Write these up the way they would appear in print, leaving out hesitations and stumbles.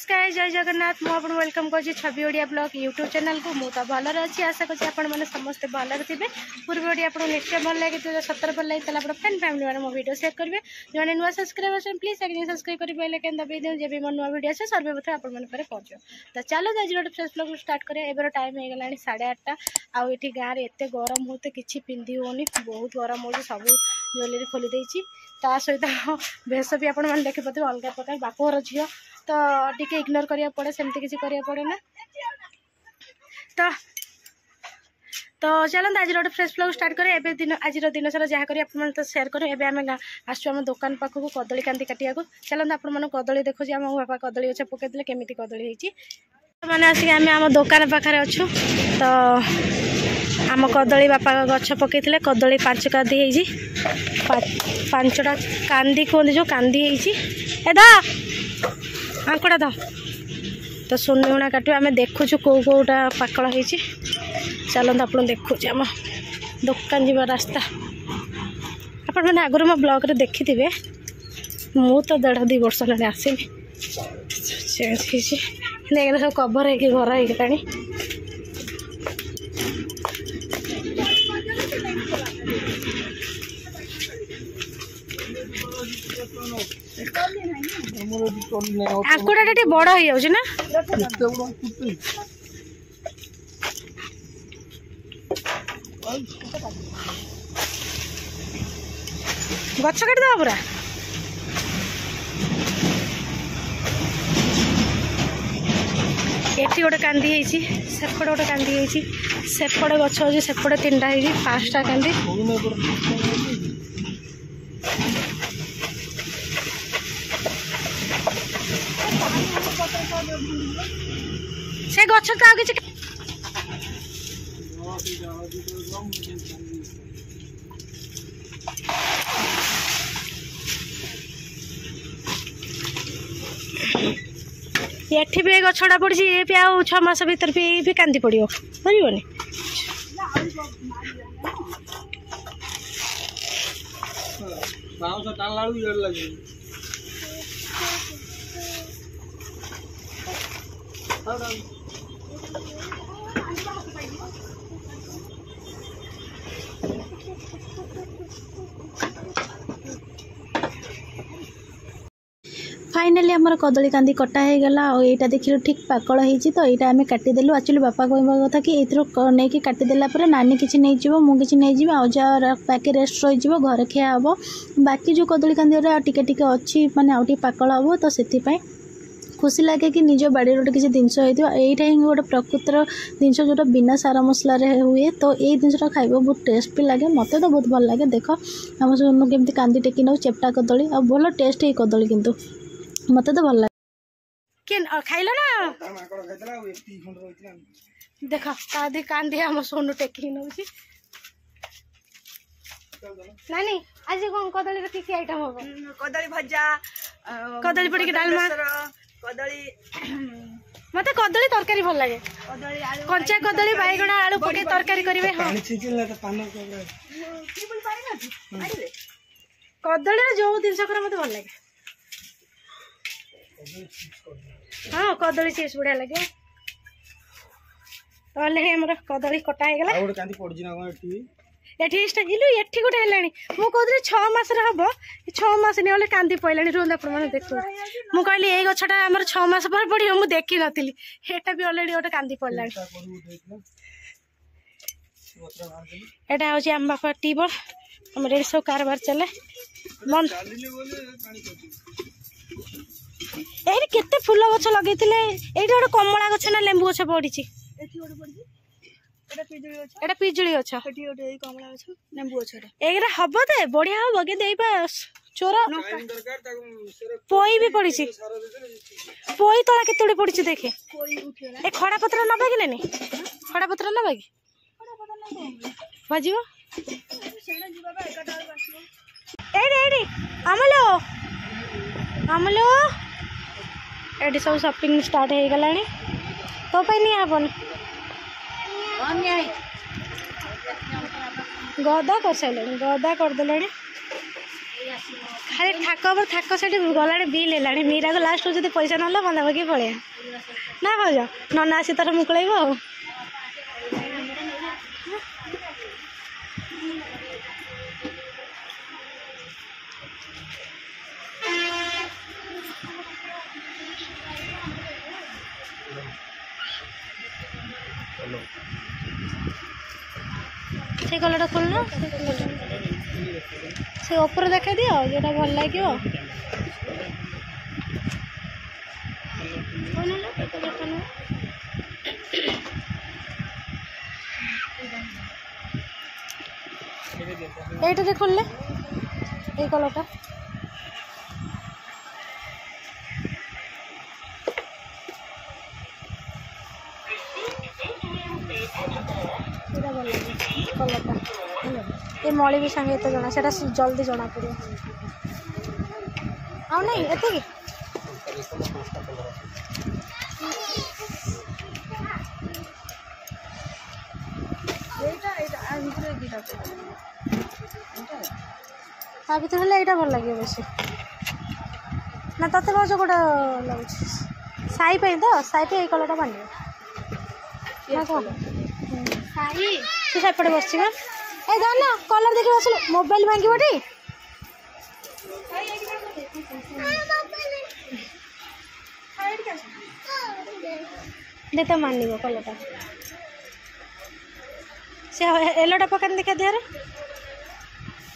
नमस्कार जय जगन्नाथ मुझे वेलकम कर छवि ओडिया ब्लॉग यूट्यूब चैनल को मुझे भलर अच्छी आशा करছি आपने समस्ते भलर थे पूर्व ओडिया आपको निश्चय भल लगे तो सतर भल लगे आप फ्रेंड फैमिली मैंने मो वीडियो शेयर करेंगे जो नुआ सब्सक्राइबर प्लीज एक सब्सक्राइब कर बेल आइकन दबाई दियो जब मो नुआ वीडियो आसे सर्वप्रथम आप पहुँचो। तो चलो आज गोटे फ्रेश ब्लॉग स्टार्ट करें। एबर टाइम हो गला 8:30 आउ ये गाँव में एत गरम होते कि पिंधि होनी बहुत गरम हो सब ज्वेलरी खोली देती ता सहित भेष भी आप देखिपे अलग प्रकार बापर झील तो टी इग्नोर करिया पड़े सेमती किसी करिया पड़े ना। तो चलते आज गोटे फ्रेश ब्लॉग स्टार्ट करें। एबे दिन आज दिन सारा जहाँ करें आप तो शेयर करें। एबे आम आसुम दुकान पाखक कदली कांदी काटिया को चलते आप कदली देखुचे आम बापा कदली गछ पकईदे केमी कदली मैंने आसिक आम दुकान पाखे अच्छु तो आम कदली बापा गछ पकई कदली 5 कांदी 5टा कांदी कहते जो कांदी एदा आंकड़ा द तो सुनुणा काटू आम देखुचु कौटा पाकल हो चलते आप देखुचे आम दुकान जीवा रास्ता आपण मैंने आगुरी मो ब्लॉग रे देखी थे मु तो 1.5-2 वर्ष लगे आसनी चेंज सब कभर है घर होगा आंकुड़ा टे बड़ हो जाऊँ ना गछ काटिद पूरा एटी गोटे कांदी सेपटे गोटे कांदी सेपटे गछ हो सेपटे 3टा 5टा कांदी से गछ तो आगे एठी भी गछड़ा पड़ी ये भी आउ 6 मास भीतर भी कांदी पड़ो बुझे फाइनाली आमर कदली कांदी कटा हो गला और यहाँ देखिए ठीक पाकल होती तो यहाँ आम काटिदेलु। एक्चुअली बापा कहवा कथा कि नहीं काटिदेला नानी किसी नहीं मुझे नहीं आजा बाकी रेस्ट रही घर खिया हम बाकी जो कदली कांदी टिके अच्छी माने आउ पाकल हम तो से खुशी लगे कि निज बाड़ी गोटे किसी जिनस होता ही गोटे प्रकृतिर जिनस जो बिना सार मसला हुए तो ये जिनसा खाइब बहुत टेस्ट भी लगे मत तो बहुत भल लगे। देख आम सोनू केमती कांदी टेकी नौ चेप्टा कदली आ भल टेस्ट ही कदली किंतु मत तो भल लगे खाइल ना देख कांदी कांदी आम सोनू टेकी नौ नानी आज कौन कदली की आइटम हम कदली भजा कदली पड़ी डालमा कदली मत कदली तरकारी भल लगे कंचा कदली बैगण आलू पके तरकारी करेंगे। हाँ कदली जो जिनस मत भल लगे हाँ कदली चिप्स बढ़िया लगे तो कदली कटा एठी गोटे है मुझे 6 मास हम 6 मास नहीं कांदी पड़ा रुहत आप देखो मुझे कहली ये गछटा आम 6 मास पर पड़ो मुझे देखी नी एटा भी अलरेडी गोटे कांदी पड़ा एटा हूँ आम बापा टीबल आम रेडी सब कारबार चले बंद ये केते फूल गछ लगे ये गोटे कमला गछ ना लेंबू गछ पड़ी एटा पिजुली गछ कमला गछ लेंबू गछ एगरा हम तो बढ़िया हम दे चोर पोई भी पड़ी पोई तला के पड़ी देखे ए खड़ा पत्र नबा कि नहीं खड़ा पत्र नबा कि बाजिबो एडी आमलो आमलो एडी सब शॉपिंग स्टार्ट हो गला तो नहीं आपन गदा कर सारे गदा करदे खाली ठाक पर ठाक से गला बिल है मीरा को लास्ट जो पैसा ना बंदा बाकी पड़े ना भाज नना आसी तार मुकलैब आ से कलर खोलना से ऊपर देखा दियो जोटा भल लगे ये खोलले ये कलरटा कलरटा ये मली भी सांगे एत जना से जल्दी जना पड़े आ नहीं एत भर यहाँ भल लगे बेस ना तते भाज गोटा लगुच साई तो साई कलरटा बांधे से सेपटे बस जाना कलर देखिए बस मोबाइल भांगी देता मान कलरटा से येलोटा पकाने देखा देहर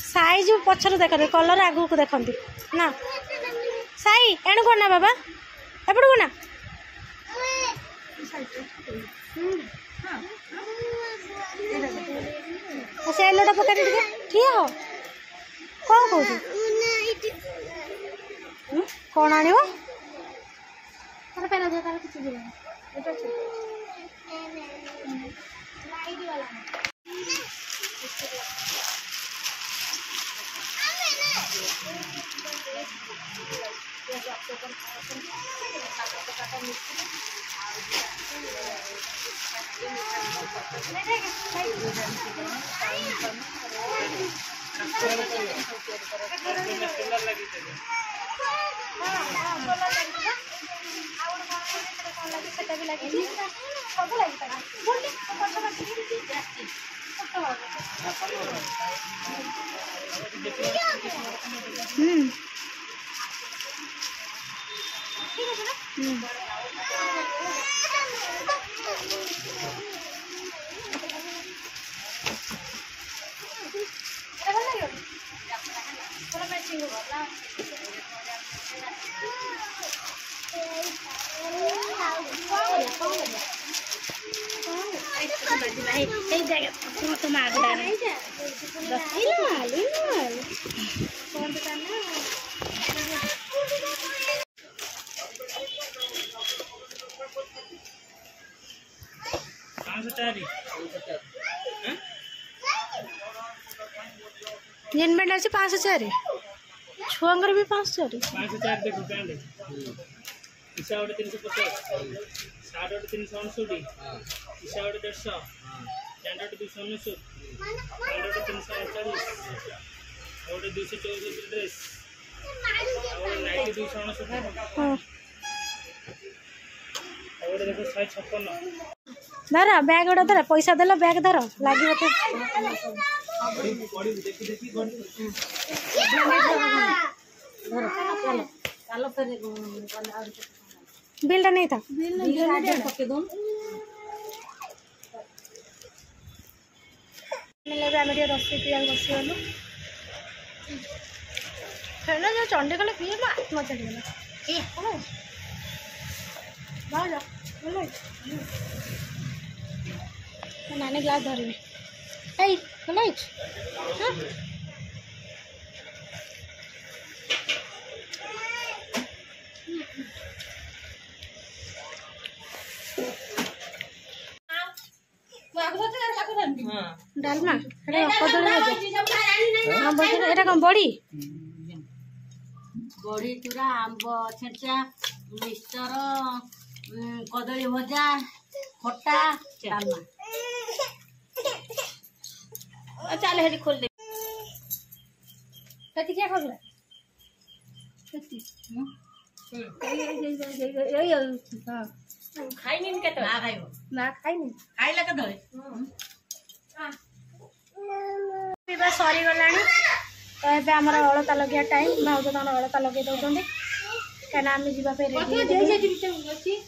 साइज पछर देख कलर आगू को देखती ना साई एणु कौन ना बाबा एपट को ना से येलोटा पकाने ठिया हो कौन कौन कौन आने जिन बेड अच्छे 504 छुआंगर भी 504 देखो कांडे इसा ओडे 350 साड ओडे 369 इसा ओडे 150 स्टैंड ओडे 299 स्टैंड ओडे 348 ओडे 224 ड्रेस और नाइट 269 हां ओडे देखो 156 धर बैग गोटा धर पैसा देल बैग धर लगे बिलटा नहीं था रोसे पिया बसगलु जो चंडीगढ़ पी आत्महत्या चढ़ीगला नानी ग्लास धरनी डालमा एटा कौन बड़ी बड़ी चूरा आंब छेचा मिक्सचर कदली भजा खट्टा डालमा चल हेरी खोल दे क्या खोल ଖାଇନି କେତେ ନା ଖାଇବ ନା ଖାଇନି ଖାଇଲା କେତେବେଳେ ପିଇବା ସରିଗଲାଣି ତ ଏବେ ଆମର ଅଳତା ଲଗେଇବା ଟାଇମ୍ ଭାଉଜ ତାଙ୍କର ଅଳତା ଲଗେଇ ଦେଉଛନ୍ତି କାହିଁକିନା ଆମେ ଯିବା ପାଇଁ ରେଡ଼ି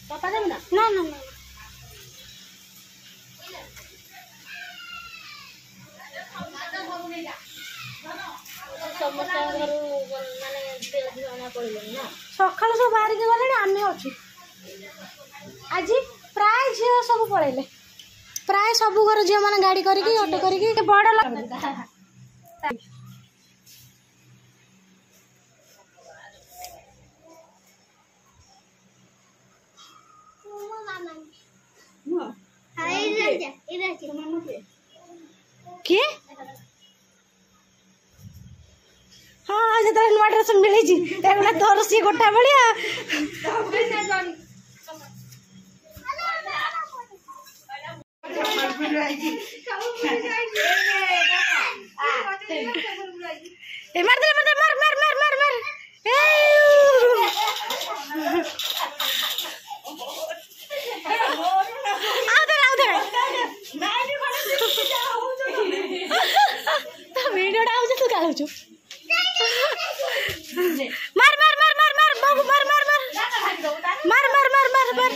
ପାପା ଦେବ ନା ନା ନା ନା ସମସ୍ତଙ୍କ ଘରୁ ମାନେ ଝିଅ ପଡ଼ିଲେଣି ନା ସକାଳୁ ସବୁ ବାହାରିକି ଗଲେଣି ଆମେ ଅଛୁ ଆଜି ପ୍ରାୟ ଝିଅ ସବୁ ପଳେଇଲେ ପ୍ରାୟ ସବୁ ଘର ଝିଅ ମାନେ ଗାଡ଼ି କରିକି ଅଟୋ କରିକି ବଡ଼ କିଏ ହଁ ଯେତେବେଳେ ନୂଆ ଡ୍ରେସ୍ ମିଳିଛି ତାହେଲେ ତୋର ସିଏ ଗୋଟା ଭଳିଆ ଭିଡ଼ିଓଟା ହଉଛି ତୁ କାଢୁଛୁ ମାର ମାର ମାର ମାର ମାର ବାବୁ ମାର ମାର ମାର ମାର ମାର ମାର ମାର ମାର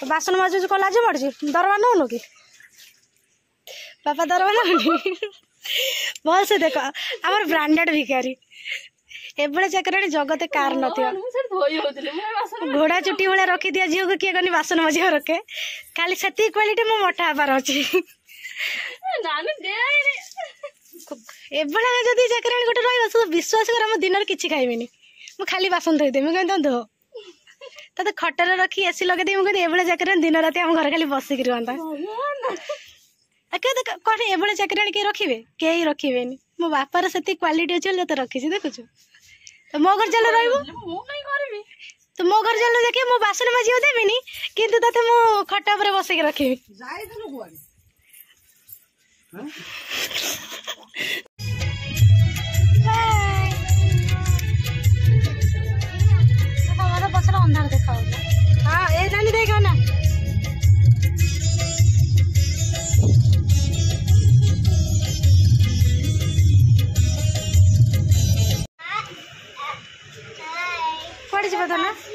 ବାସନ ମାଜୁଛୁ କଣ ଲାଜ ମାରୁଛି ଦରମା ନଉନୁ କି ବାପା ଦରମା ନଉନି ଭଲସେ ଦେଖ ଆମର ବ୍ରାଣ୍ଡେଡ ଭିକାରୀ ଏଭଳି ଚାକରାଣୀ ଜଗତେ କାର ନଥିବ ଘୋଡ଼ା ଚୁଟି ଭଳିଆ ରଖିଦିଆ ଝିଅକୁ କିଏ କନି ବାସନ ମାଜିବା ରଖେ ଖାଲି ସେତିକି କ୍ୱାଲିଟି ମୋ ମୋଟା ହେବାର ଅଛି ଏଭଳିଆ ଯଦି ଚାକରାଣୀ ଗୋଟେ ରହିବ ତୁ ବିଶ୍ୱାସ କର ଆମ ଦିନରେ କିଛି ଖାଇବିନି ମୁଁ ଖାଲି ବାସନ ଧୋଇଦେବି ମୁଁ କହିବି ଧୋ ତତେ ଖଟରେ ରଖି ଏସି ଲଗେଇଦେବି ମୁଁ କହିବି ଏଭଳିଆ ଚାକରାଣୀ ଦିନ ରାତି ଆମ ଘରେ ଖାଲି ବସିକି ରୁହନ୍ତା କଣ ଏଭଳିଆ ଚାକରାଣୀ କେହି ରଖିବେ କେହି ରଖିବେନି ମୋ ବାପାର ସେତିକି କ୍ୱାଲିଟି ଅଛି ବୋଲି ତତେ ରଖିଛି ଦେଖୁଛୁ ତ ମୋ ଘର ଚାଲ ରହିବୁ ତୁ ମୋ ଘର ଚାଲ ଦେଖିବୁ ମୁଁ ବାସନ ମାଜିବାକୁ ଦେବିନି କିନ୍ତୁ ତତେ ମୁଁ ଖଟ ଉପରେ ବସେଇକି ରଖିବି ପଛରେ ଅନ୍ଧାର ଦେଖାଯାଉଛି ହଁ ଏ ନାନୀ ଦେଖ ନା କୁଆଡ଼େ ଯିବ ଧନ